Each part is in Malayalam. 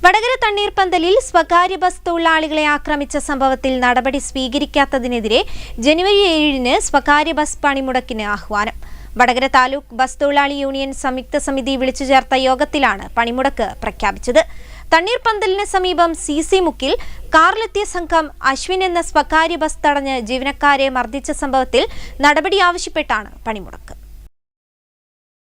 വടകര തണ്ണീർപ്പന്തലിൽ സ്വകാര്യ ബസ് തൊഴിലാളികളെ ആക്രമിച്ച സംഭവത്തിൽ നടപടി സ്വീകരിക്കാത്തതിനെതിരെ ജനുവരി 7-ന് സ്വകാര്യ ബസ് പണിമുടക്കിന് ആഹ്വാനം. വടകര താലൂക്ക് ബസ് തൊഴിലാളി യൂണിയൻ സംയുക്ത സമിതി വിളിച്ചു ചേർത്ത യോഗത്തിലാണ് പണിമുടക്ക് പ്രഖ്യാപിച്ചത്. തണ്ണീർപ്പന്തലിന് സമീപം സിസി മുക്കിൽ കാറിലെത്തിയ സംഘം അശ്വിൻ എന്ന സ്വകാര്യ ബസ് തടഞ്ഞ് ജീവനക്കാരെ മർദ്ദിച്ച സംഭവത്തിൽ നടപടി ആവശ്യപ്പെട്ടാണ് പണിമുടക്ക്.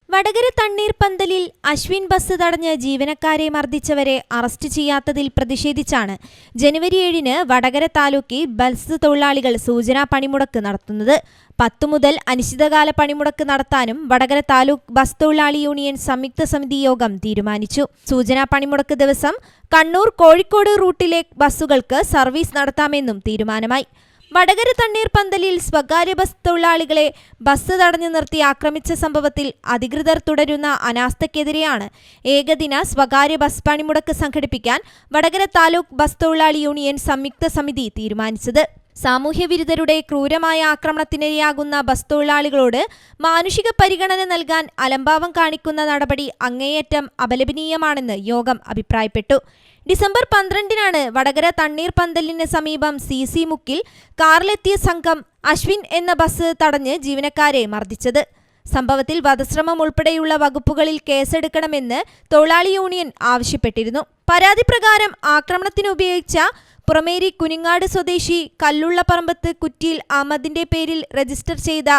വടകര തണ്ണീർപ്പന്തലിൽ അശ്വിൻ ബസ് തടഞ്ഞ് ജീവനക്കാരെ മർദ്ദിച്ചവരെ അറസ്റ്റ് ചെയ്യാത്തതിൽ പ്രതിഷേധിച്ചാണ് ജനുവരി 7-ന് വടകര താലൂക്കിൽ ബസ് തൊഴിലാളികൾ സൂചനാ പണിമുടക്ക് നടത്തുന്നത്. 10 മുതൽ അനിശ്ചിതകാല പണിമുടക്ക് നടത്താനും വടകര താലൂക്ക് ബസ് തൊഴിലാളി യൂണിയൻ സംയുക്ത സമിതി യോഗം തീരുമാനിച്ചു. സൂചനാ പണിമുടക്ക് ദിവസം കണ്ണൂർ, കോഴിക്കോട് റൂട്ടിലെ ബസ്സുകൾക്ക് സർവീസ് നടത്താമെന്നും തീരുമാനമായി. വടകര തണ്ണീർപ്പന്തലിൽ സ്വകാര്യ ബസ് തൊഴിലാളികളെ ബസ് തടഞ്ഞു നിർത്തി ആക്രമിച്ച സംഭവത്തിൽ അധികൃതർ തുടരുന്ന അനാസ്ഥയ്ക്കെതിരെയാണ് ഏകദിന സ്വകാര്യ ബസ് പണിമുടക്ക് സംഘടിപ്പിക്കാൻ വടകര താലൂക്ക് ബസ് തൊഴിലാളി യൂണിയൻ സംയുക്ത സമിതി തീരുമാനിച്ചത്. സാമൂഹ്യവിരുദ്ധരുടെ ക്രൂരമായ ആക്രമണത്തിനിരയാകുന്ന ബസ് തൊഴിലാളികളോട് മാനുഷിക പരിഗണന നൽകാൻ അലംഭാവം കാണിക്കുന്ന നടപടി അങ്ങേയറ്റം അപലപനീയമാണെന്ന് യോഗം അഭിപ്രായപ്പെട്ടു. ഡിസംബർ 12-നാണ് വടകര തണ്ണീർപ്പന്തലിന് സമീപം സിസി മുക്കിൽ കാറിലെത്തിയ സംഘം അശ്വിൻ എന്ന ബസ് തടഞ്ഞ് ജീവനക്കാരെ മർദ്ദിച്ചത്. സംഭവത്തിൽ വധശ്രമം ഉൾപ്പെടെയുള്ള വകുപ്പുകളിൽ കേസെടുക്കണമെന്ന് തൊഴിലാളി യൂണിയൻ ആവശ്യപ്പെട്ടിരുന്നു. പരാതി പ്രകാരം ആക്രമണത്തിനുപയോഗിച്ച പുറമേരി കുനിങ്ങാട് സ്വദേശി കല്ലുള്ളപ്പറമ്പത്ത് കുറ്റിയിൽ അഹമ്മദിന്റെ പേരിൽ രജിസ്റ്റർ ചെയ്ത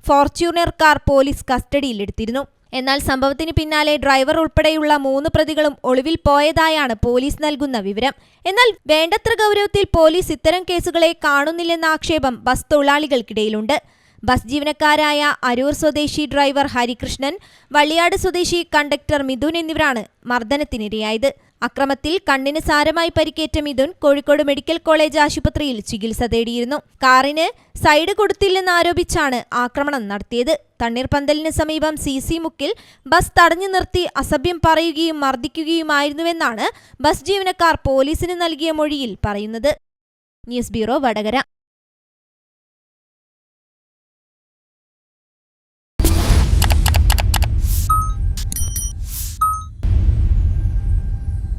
ഫോർച്യൂണർ കാർ പോലീസ് കസ്റ്റഡിയിലെടുത്തിരുന്നു. എന്നാൽ സംഭവത്തിന് പിന്നാലെ ഡ്രൈവർ ഉൾപ്പെടെയുള്ള 3 പ്രതികളും ഒളിവിൽ പോയതായാണ് പോലീസ് നൽകുന്ന വിവരം. എന്നാൽ വേണ്ടത്ര ഗൗരവത്തിൽ പോലീസ് ഇത്തരം കേസുകളെ കാണുന്നില്ലെന്ന ആക്ഷേപം ബസ് തൊഴിലാളികൾക്കിടയിലുണ്ട്. ബസ് ജീവനക്കാരായ അരൂർ സ്വദേശി ഡ്രൈവർ ഹരികൃഷ്ണൻ, വള്ളിയാട് സ്വദേശി കണ്ടക്ടർ മിഥുൻ എന്നിവരാണ് മർദ്ദനത്തിനിരയായത്. അക്രമത്തിൽ കണ്ണിന് സാരമായി പരിക്കേറ്റ മിഥുൻ കോഴിക്കോട് മെഡിക്കൽ കോളേജ് ആശുപത്രിയിൽ ചികിത്സ തേടിയിരുന്നു. കാറിന് സൈഡ് കൊടുത്തില്ലെന്നാരോപിച്ചാണ് ആക്രമണം നടത്തിയത്. തണ്ണീർപ്പന്തലിന് സമീപം സിസി മുക്കിൽ ബസ് തടഞ്ഞു നിർത്തി അസഭ്യം പറയുകയും മർദ്ദിക്കുകയുമായിരുന്നുവെന്നാണ് ബസ് ജീവനക്കാർ പോലീസിന് നൽകിയ മൊഴിയിൽ പറയുന്നത്. News bureau, Vadakara.